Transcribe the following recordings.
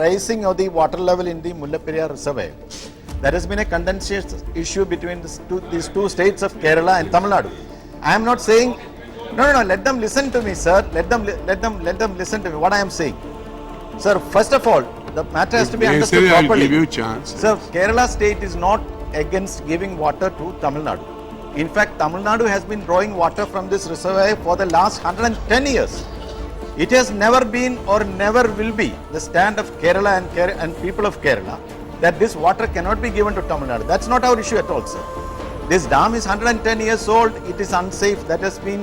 rising of the water level in the Mullaperiyar reservoir. There has been a contentious issue between these two states of Kerala and Tamil Nadu. I am not saying, no, let them listen to me, sir. Let them listen to me, what I am saying. Sir, first of all, the matter has to be understood properly. I'll give you a chance. Sir, Kerala state is not against giving water to Tamil Nadu. In fact, Tamil Nadu has been drawing water from this reservoir for the last 110 years. It has never been or never will be the stand of Kerala and people of Kerala that this water cannot be given to Tamil Nadu. That's not our issue at all, sir. This dam is 110 years old. It is unsafe. That has been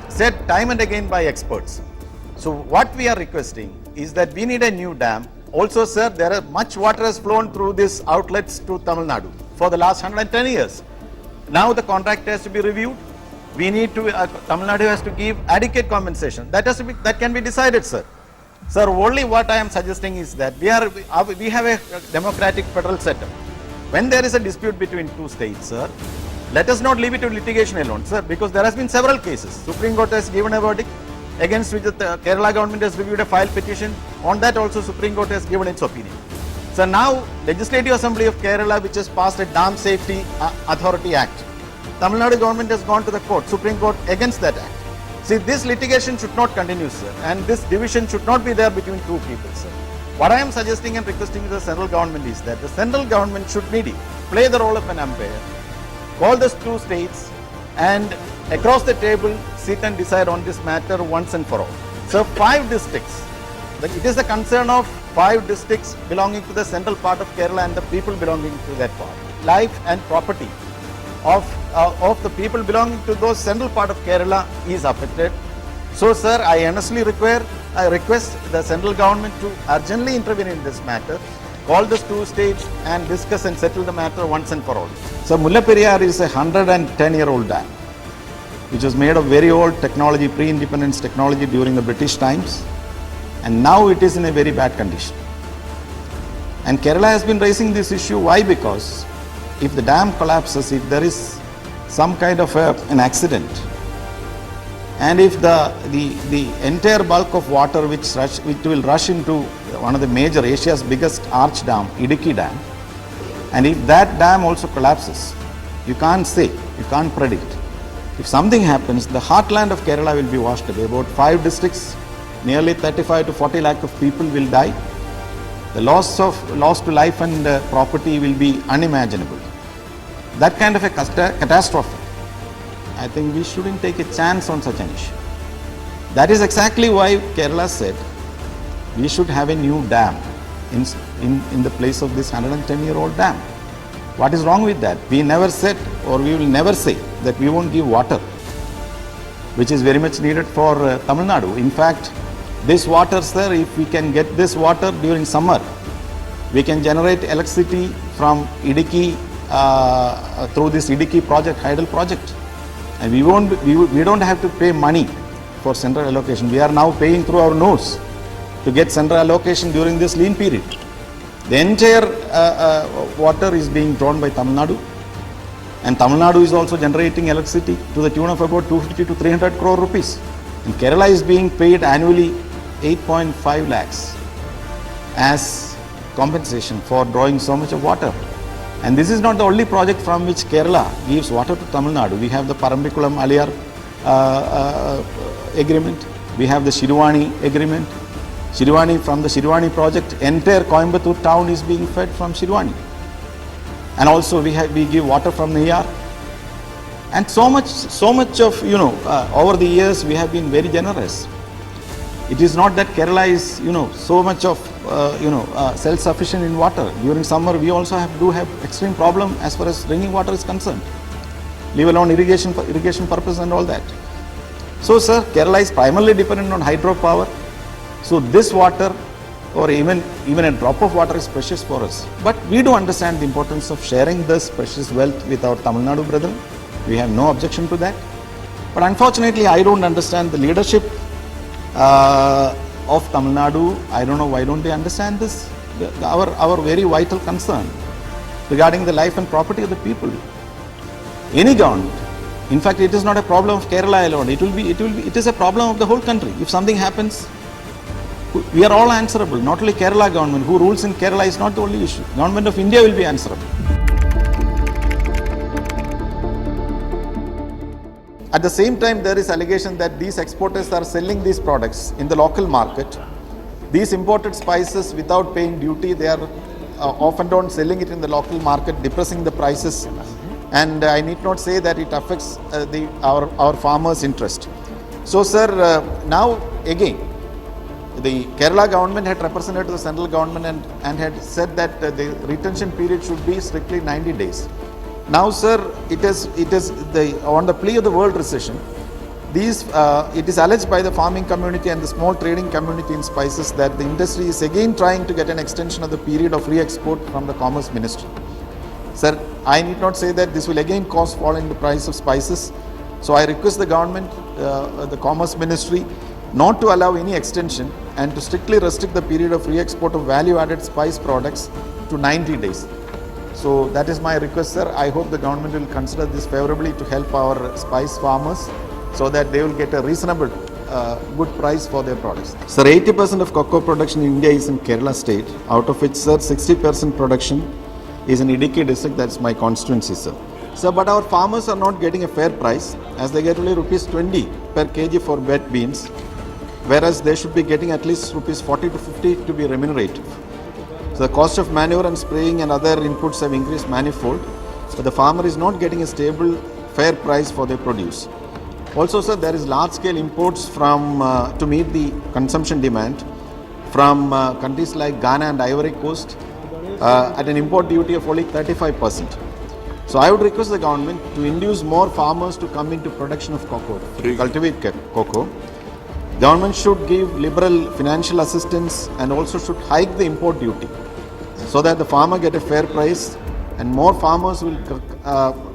said time and again by experts. So what we are requesting is that we need a new dam. Also, sir, much water has flown through these outlets to Tamil Nadu for the last 110 years. Now the contract has to be reviewed. We need to, Tamil Nadu has to give adequate compensation. That can be decided, sir. Sir, only what I am suggesting is that we have a democratic federal setup. When there is a dispute between two states, sir, let us not leave it to litigation alone, sir, because there has been several cases. Supreme Court has given a verdict against which the Kerala government has reviewed a filed petition. On that also Supreme Court has given its opinion. So now Legislative Assembly of Kerala, which has passed a Dam Safety Authority Act, Tamil Nadu government has gone to the court, Supreme Court, against that act. See, this litigation should not continue, sir, and this division should not be there between two people, sir. What I am suggesting and requesting to the central government is that the central government should play the role of an umpire, call the two states, and across the table sit and decide on this matter once and for all. So 5 districts, it is the concern of 5 districts belonging to the central part of Kerala and the people belonging to that part. Life and property of the people belonging to those central part of Kerala is affected. So, sir, I earnestly request the central government to urgently intervene in this matter, call these two states and discuss and settle the matter once and for all. So, Mullaperiyar is a 110-year-old dam, which was made of very old technology, pre-independence technology during the British times, and now it is in a very bad condition. And Kerala has been raising this issue. Why? Because if the dam collapses, if there is some kind of an accident, and if the entire bulk of water which will rush into one of the major Asia's biggest arch dam, Idukki Dam, and if that dam also collapses, you can't say, you can't predict. If something happens, the heartland of Kerala will be washed away. About 5 districts, nearly 35 to 40 lakh of people will die. The loss to life and property will be unimaginable. That kind of a catastrophe, I think we shouldn't take a chance on such an issue. That is exactly why Kerala said we should have a new dam in the place of this 110-year-old dam. What is wrong with that? We never said, or we will never say, that we won't give water, which is very much needed for Tamil Nadu. In fact, this water, sir, if we can get this water during summer, we can generate electricity from Idukki through this Idukki project, Hydel project. And we don't have to pay money for central allocation. We are now paying through our nose to get central allocation during this lean period. The entire water is being drawn by Tamil Nadu, and Tamil Nadu is also generating electricity to the tune of about 250 to 300 crore rupees. And Kerala is being paid annually 8.5 lakhs as compensation for drawing so much of water. And this is not the only project from which Kerala gives water to Tamil Nadu. We have the Parambikulam Aliyar agreement. We have the Shirwani agreement. From the Shirwani project, entire Coimbatore town is being fed from Shirwani. And also we give water from Neyar. And so much of, over the years we have been very generous. It is not that Kerala is, so much of, self-sufficient in water. During summer, we also do have extreme problem as far as drinking water is concerned, leave alone irrigation purpose and all that. So, sir, Kerala is primarily dependent on hydropower. So, this water, or even a drop of water, is precious for us. But we do understand the importance of sharing this precious wealth with our Tamil Nadu brethren. We have no objection to that. But unfortunately, I don't understand the leadership of Tamil Nadu. I don't know why don't they understand this, our very vital concern regarding the life and property of the people. Any government, in fact, it is not a problem of Kerala alone. It is a problem of the whole country. If something happens, We are all answerable, not only Kerala government. Who rules in Kerala is not the only issue. Government of India will be answerable. At the same time, there is allegation that these exporters are selling these products in the local market. These imported spices without paying duty, they are often on selling it in the local market, depressing the prices. And I need not say that it affects our farmers' interest. So, sir, now again, the Kerala government had represented to the central government and had said that the retention period should be strictly 90 days. Now, sir, it is on the plea of the world recession. It is alleged by the farming community and the small trading community in spices that the industry is again trying to get an extension of the period of re-export from the Commerce Ministry. Sir, I need not say that this will again cause fall in the price of spices. So I request the government, the Commerce Ministry, not to allow any extension and to strictly restrict the period of re-export of value-added spice products to 90 days. So that is my request, sir. I hope the government will consider this favorably to help our spice farmers so that they will get a reasonable, good price for their products. Sir, 80% of cocoa production in India is in Kerala state, out of which, sir, 60% production is in Idukki district, that's my constituency, sir. Sir, but our farmers are not getting a fair price as they get only rupees 20 per kg for wet beans, whereas they should be getting at least rupees 40 to 50 to be remunerative. So the cost of manure and spraying and other inputs have increased manifold, but the farmer is not getting a stable, fair price for their produce. Also, sir, there is large-scale imports from to meet the consumption demand from countries like Ghana and Ivory Coast at an import duty of only 35%. So I would request the government to induce more farmers to come into production of cocoa, to cultivate cocoa. Government should give liberal financial assistance and also should hike the import duty so that the farmer get a fair price and more farmers will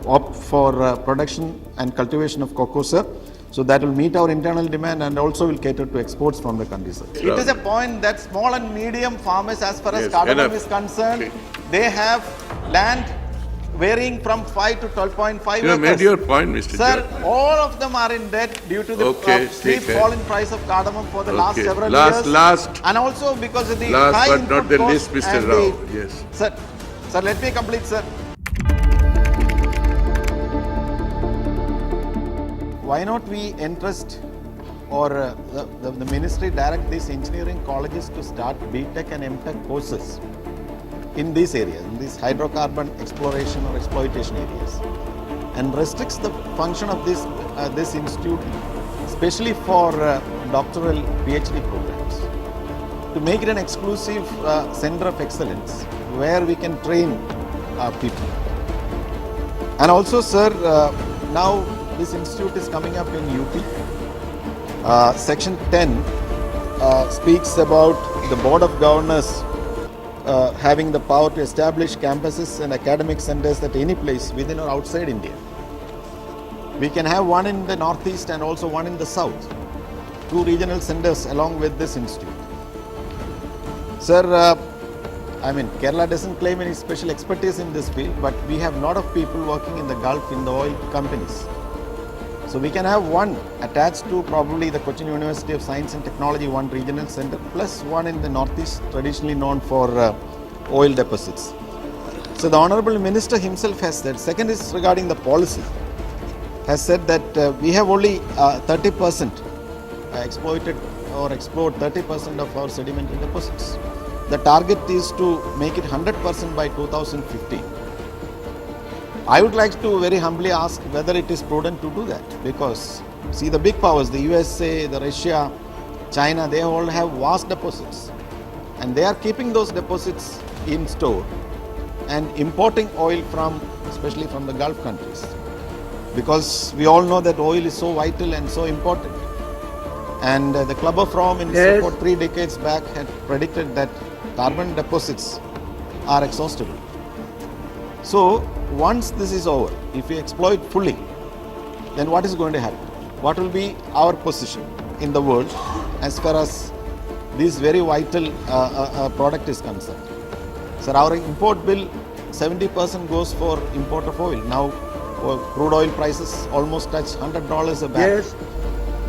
opt for production and cultivation of cocoa, sir. So that will meet our internal demand and also will cater to exports from the country, sir. It is a point that small and medium farmers, as far as cardamom is concerned, they have land varying from 5 to 12.5 acres. You have made your point, Mr. Sir, George. all of them are in debt due to the steep fall in price of cardamom for the last several years. And also because of the high but not the least, Mr. Rao. Yes. Sir, let me complete, sir. Why not we entrust or the ministry direct these engineering colleges to start BTech and MTech courses in these areas, in these hydrocarbon exploration or exploitation areas, and restricts the function of this institute, especially for doctoral PhD programs, to make it an exclusive center of excellence where we can train people. And also, sir, now this institute is coming up in UP. Section 10 speaks about the Board of Governors having the power to establish campuses and academic centers at any place within or outside India. We can have one in the northeast and also one in the south, 2 regional centers along with this institute. Sir, Kerala doesn't claim any special expertise in this field, but we have a lot of people working in the Gulf in the oil companies. So we can have one attached to probably the Cochin University of Science and Technology, one regional center, plus one in the northeast, traditionally known for oil deposits. So the Honorable Minister himself has said, second is regarding the policy, has said that we have only 30% exploited or explored 30% of our sedimentary deposits. The target is to make it 100% by 2015. I would like to very humbly ask whether it is prudent to do that, because see, the big powers, the USA, the Russia, China, they all have vast deposits and they are keeping those deposits in store and importing oil from, especially from the Gulf countries, because we all know that oil is so vital and so important. And the Club of Rome in its report 3 decades back had predicted that carbon deposits are exhaustible. So once this is over, if we exploit fully, then what is going to happen? What will be our position in the world as far as this very vital product is concerned? Sir, our import bill, 70% goes for import of oil. Now, crude oil prices almost touch $100 a barrel. Yes.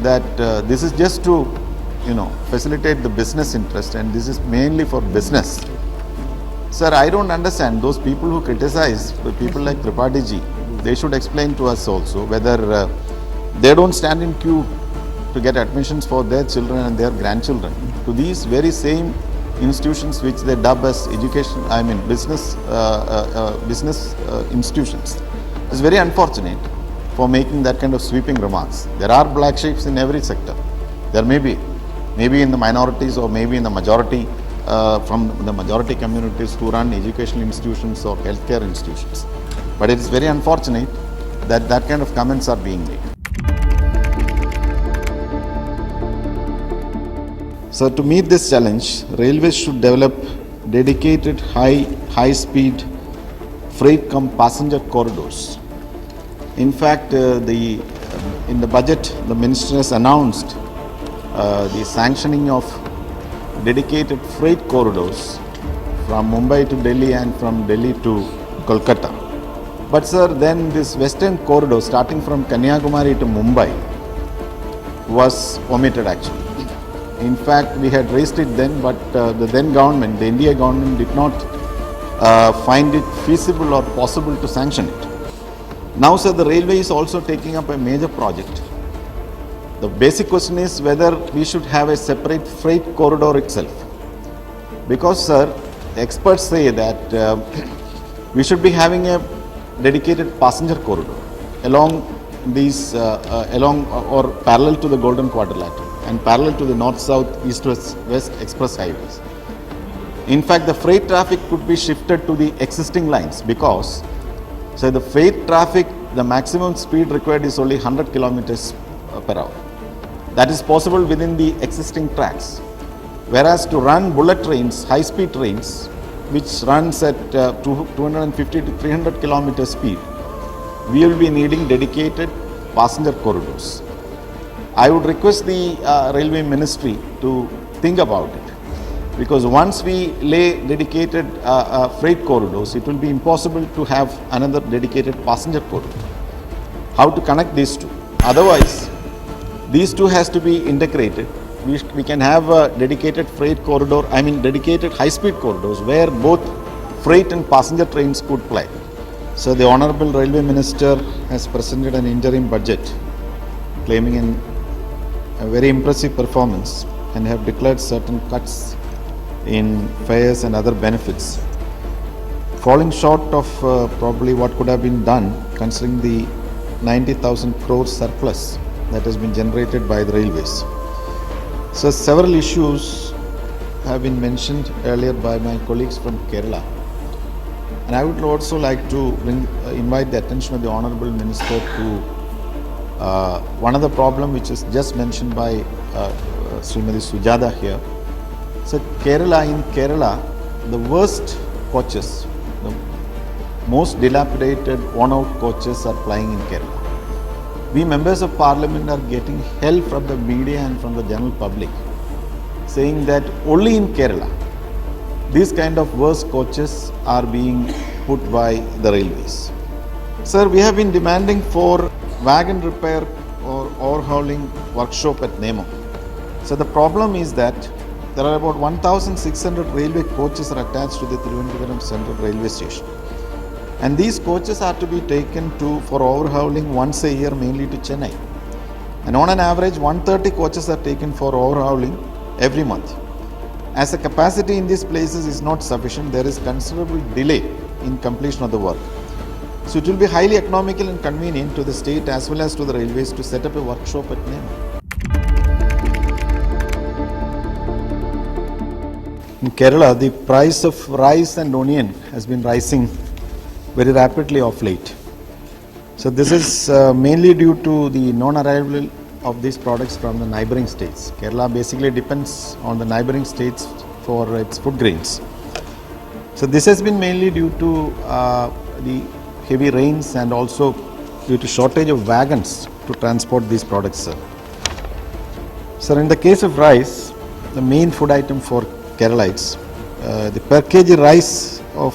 That this is just to facilitate the business interest, and this is mainly for business. Sir, I don't understand those people who criticize, the people like Tripathi ji. They should explain to us also whether they don't stand in queue to get admissions for their children and their grandchildren to these very same institutions which they dub as business institutions. It's very unfortunate for making that kind of sweeping remarks. There are black sheep in every sector. There may be in the minorities or maybe in the majority, from the majority communities who run educational institutions or healthcare institutions. But it is very unfortunate that that kind of comments are being made. So to meet this challenge, railways should develop dedicated high-speed freight cum passenger corridors. In fact, in the budget, the minister has announced the sanctioning of dedicated freight corridors from Mumbai to Delhi and from Delhi to Kolkata. But sir, then this western corridor starting from Kanyakumari to Mumbai was omitted actually. In fact, we had raised it then, but the then government, the India government, did not find it feasible or possible to sanction it. Now, sir, the railway is also taking up a major project. The basic question is whether we should have a separate freight corridor itself. Because, sir, experts say that we should be having a dedicated passenger corridor along these, or parallel to the Golden Quadrilateral and parallel to the north-south, east-west express highways. In fact, the freight traffic could be shifted to the existing lines because, so the freight traffic, the maximum speed required is only 100 kilometers per hour. That is possible within the existing tracks. Whereas to run bullet trains, high-speed trains, which runs at 250 to 300 kilometers speed, we will be needing dedicated passenger corridors. I would request the Railway Ministry to think about it, because once we lay dedicated freight corridors, it will be impossible to have another dedicated passenger corridor. How to connect these two? Otherwise, these two has to be integrated. We can have a dedicated freight corridor, dedicated high-speed corridors where both freight and passenger trains could play. So the Honorable Railway Minister has presented an interim budget claiming a very impressive performance and have declared certain cuts in fares and other benefits, falling short of probably what could have been done considering the 90,000 crore surplus that has been generated by the railways. So several issues have been mentioned earlier by my colleagues from Kerala, and I would also like to invite the attention of the Honorable Minister to one of the problem which is just mentioned by Srimati Sujata here. So in Kerala, the worst coaches, the most dilapidated, worn-out coaches are plying in Kerala. We members of Parliament are getting hell from the media and from the general public, saying that only in Kerala, these kind of worst coaches are being put by the railways. Sir, we have been demanding for wagon repair or overhauling workshop at Nemo. So the problem is that there are about 1,600 railway coaches are attached to the Thiruvananthapuram Central Railway Station. And these coaches are to be taken for overhauling once a year, mainly to Chennai. And on an average, 130 coaches are taken for overhauling every month. As the capacity in these places is not sufficient, there is considerable delay in completion of the work. So it will be highly economical and convenient to the state as well as to the railways to set up a workshop at Nemo. In Kerala, the price of rice and onion has been rising very rapidly of late. So this is mainly due to the non-arrival of these products from the neighboring states. Kerala basically depends on the neighboring states for its food grains. So this has been mainly due to the heavy rains and also due to shortage of wagons to transport these products, sir. Sir, in the case of rice, the main food item for Keralites, the per kg rice of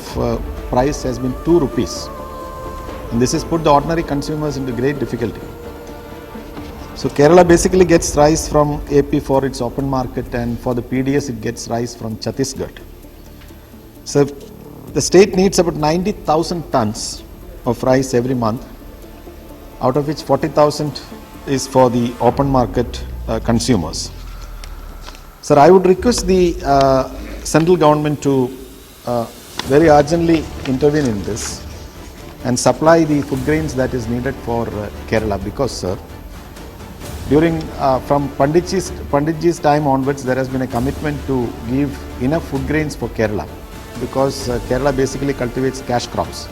price has been 2 rupees. And this has put the ordinary consumers into great difficulty. So Kerala basically gets rice from AP for its open market, and for the PDS it gets rice from Chhattisgarh. So the state needs about 90,000 tons of rice every month, out of which 40,000 is for the open market consumers. Sir, I would request the central government to very urgently intervene in this and supply the food grains that is needed for Kerala, because sir, during from Panditji's time onwards, there has been a commitment to give enough food grains for Kerala, because Kerala basically cultivates cash crops.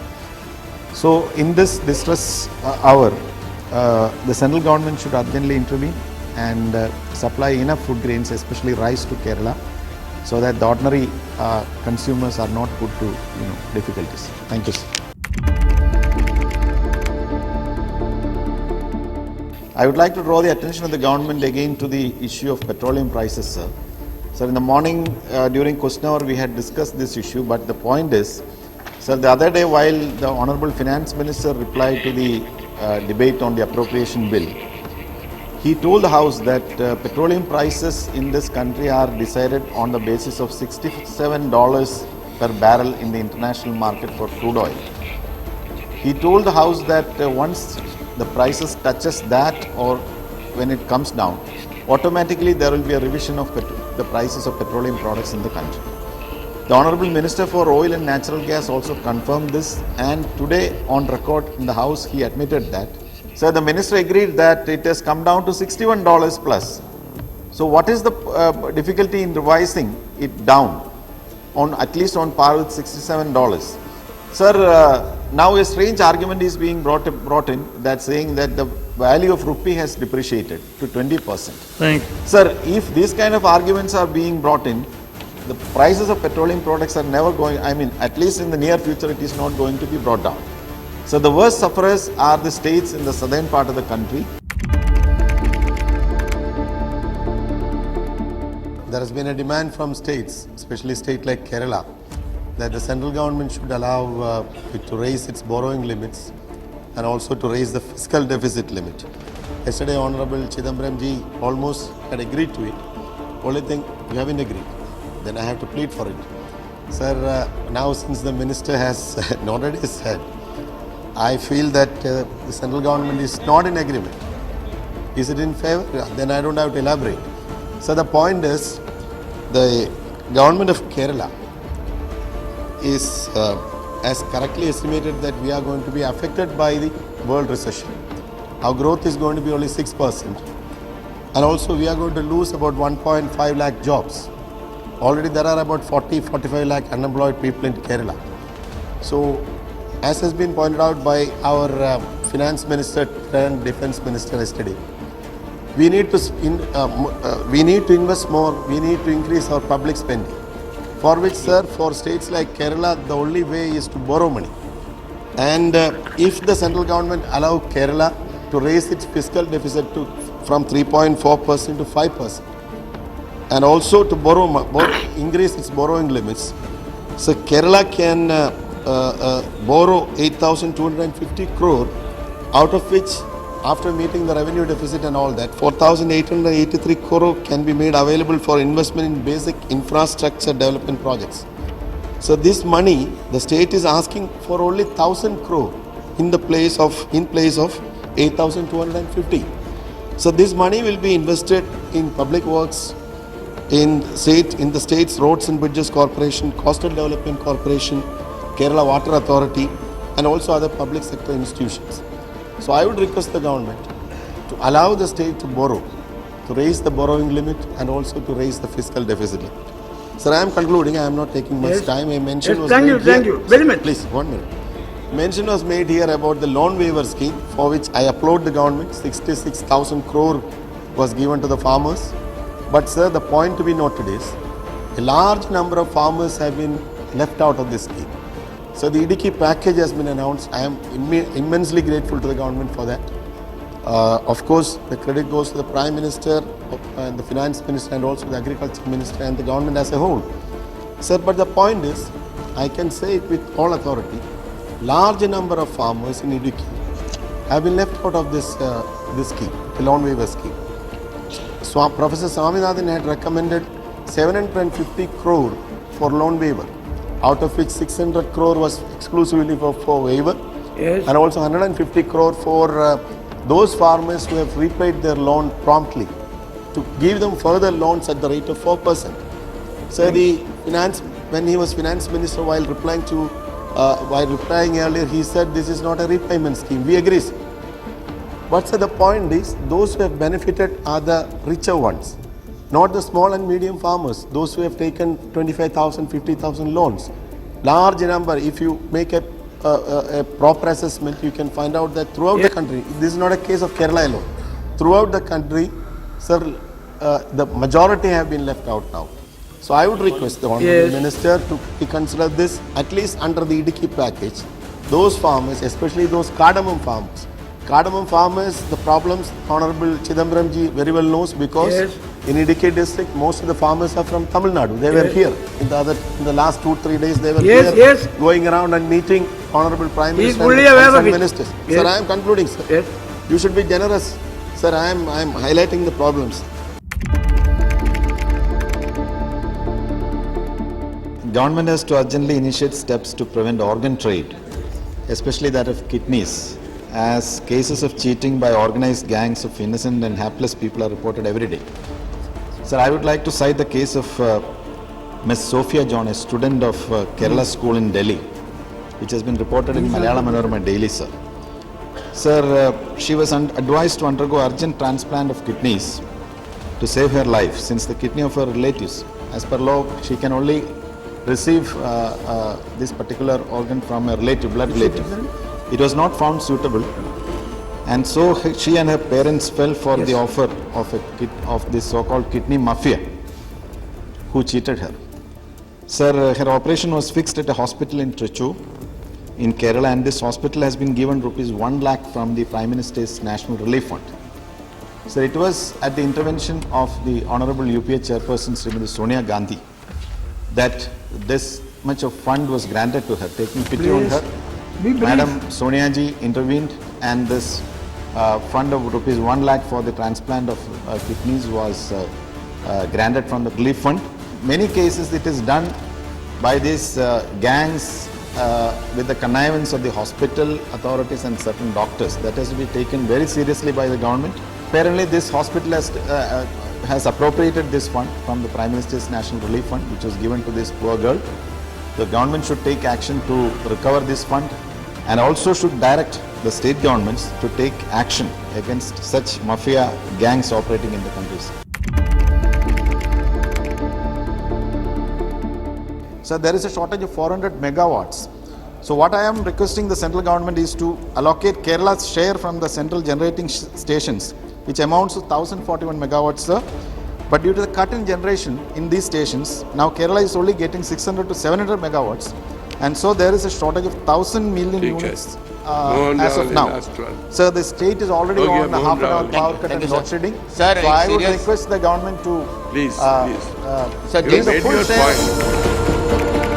So in this distress hour, the central government should urgently intervene and supply enough food grains, especially rice, to Kerala, so that the ordinary consumers are not put to difficulties. Thank you, sir. I would like to draw the attention of the government again to the issue of petroleum prices, sir. Sir, in the morning during question hour we had discussed this issue, but the point is, sir, the other day while the Honorable Finance Minister replied to the debate on the appropriation bill, he told the House that petroleum prices in this country are decided on the basis of $67 per barrel in the international market for crude oil. He told the House that once the prices touches that, or when it comes down, automatically there will be a revision of the prices of petroleum products in the country. The Honorable Minister for Oil and Natural Gas also confirmed this, and today on record in the House he admitted that. So the Minister agreed that it has come down to $61 plus. So what is the difficulty in revising it down on at least on par with $67? Sir, now a strange argument is being brought in, that saying that the value of rupee has depreciated to 20%. Thank you. Sir, if these kind of arguments are being brought in, the prices of petroleum products are never going, at least in the near future, it is not going to be brought down. So the worst sufferers are the states in the southern part of the country. There has been a demand from states, especially a state like Kerala, that the central government should allow it to raise its borrowing limits and also to raise the fiscal deficit limit. Yesterday, Honorable Chidambaram ji almost had agreed to it. Only thing, you haven't agreed. Then I have to plead for it. Sir, now since the minister has nodded his head, I feel that the central government is not in agreement. Is it in favor? Then I don't have to elaborate. So the point is, the government of Kerala is has correctly estimated that we are going to be affected by the world recession. Our growth is going to be only 6%. And also we are going to lose about 1.5 lakh jobs. Already there are about 40-45 lakh unemployed people in Kerala. So as has been pointed out by our finance minister and defense minister yesterday, we need to invest more, we need to increase our public spending. For which, sir, for states like Kerala, the only way is to borrow money. And if the central government allow Kerala to raise its fiscal deficit from 3.4% to 5%, and also to increase its borrowing limits, so Kerala can borrow 8,250 crore, out of which, after meeting the revenue deficit and all that, 4,883 crore can be made available for investment in basic infrastructure development projects. So this money, the state is asking for only 1,000 crore in place of 8,250. So this money will be invested in public works, in the state's Roads and Bridges Corporation, Coastal Development Corporation, Kerala Water Authority, and also other public sector institutions. So I would request the government to allow the state to borrow, to raise the borrowing limit and also to raise the fiscal deficit limit. Sir, I am concluding. I am not taking much time. A mention was made Thank you very much. Please, 1 minute. Mention was made here about the loan waiver scheme, for which I applaud the government. 66,000 crore was given to the farmers. But sir, the point to be noted is, a large number of farmers have been left out of this scheme. So the Idiki package has been announced. I am immensely grateful to the government for that. Of course, the credit goes to the Prime Minister, and the Finance Minister, and also the Agriculture Minister and the government as a whole. Sir, but the point is, I can say it with all authority, large number of farmers in Idiki have been left out of this scheme, the loan waiver scheme. Professor Swaminathan had recommended 750 crore for loan waiver, out of which 600 crore was exclusively for waiver, Yes. and also 150 crore for those farmers who have repaid their loan promptly, to give them further loans at the rate of 4%. So when he was finance minister, while replying earlier, he said this is not a repayment scheme. We agree, sir. But sir, the point is, those who have benefited are the richer ones, not the small and medium farmers, those who have taken 25,000, 50,000 loans. Large number, if you make a proper assessment, you can find out that throughout the country, this is not a case of Kerala alone. Throughout the country, sir, the majority have been left out now. So I would request the Honorable Minister to consider this, at least under the Idiki package. Those farmers, especially those cardamom farmers, the problems Honorable Chidambaram ji very well knows, because in Idiki district, most of the farmers are from Tamil Nadu. They were here in the last 2-3 days. They were here going around and meeting Honorable Prime Minister and ministers. Sir, I am concluding, sir. Yes. You should be generous, sir. I am highlighting the problems. Government has to urgently initiate steps to prevent organ trade, especially that of kidneys, as cases of cheating by organized gangs of innocent and hapless people are reported every day. Sir, I would like to cite the case of Ms. Sophia John, a student of Kerala school in Delhi, which has been reported in Malayalam Manorama daily, sir. Sir, she was advised to undergo urgent transplant of kidneys to save her life, since the kidney of her relatives, as per law, she can only receive this particular organ from a relative, blood relative. It was not found suitable, and so she and her parents fell for the offer of this so-called kidney mafia, who cheated her. Sir, her operation was fixed at a hospital in Trichy in Kerala, and this hospital has been given rupees 1 lakh from the Prime Minister's National Relief Fund. Sir, it was at the intervention of the Honorable UPA Chairperson Srimati Sonia Gandhi that this much of fund was granted to her, taking pity on her. Madam Sonia ji intervened, and this fund of rupees 1 lakh for the transplant of kidneys was granted from the relief fund. Many cases it is done by these gangs with the connivance of the hospital authorities and certain doctors. That has to be taken very seriously by the government. Apparently this hospital has appropriated this fund from the Prime Minister's National Relief Fund, which was given to this poor girl. The government should take action to recover this fund, and also should direct the state governments to take action against such mafia gangs operating in the countries. So there is a shortage of 400 megawatts. So what I am requesting the central government is to allocate Kerala's share from the central generating stations, which amounts to 1041 megawatts, sir. But due to the cut in generation in these stations, now Kerala is only getting 600 to 700 megawatts. And so there is a shortage of 1,000 million units as of now. Sir, the state is already on a half-an-hour power cut and load shedding. Sir, so I would request the government to Please, sir, you give the made full your share. point.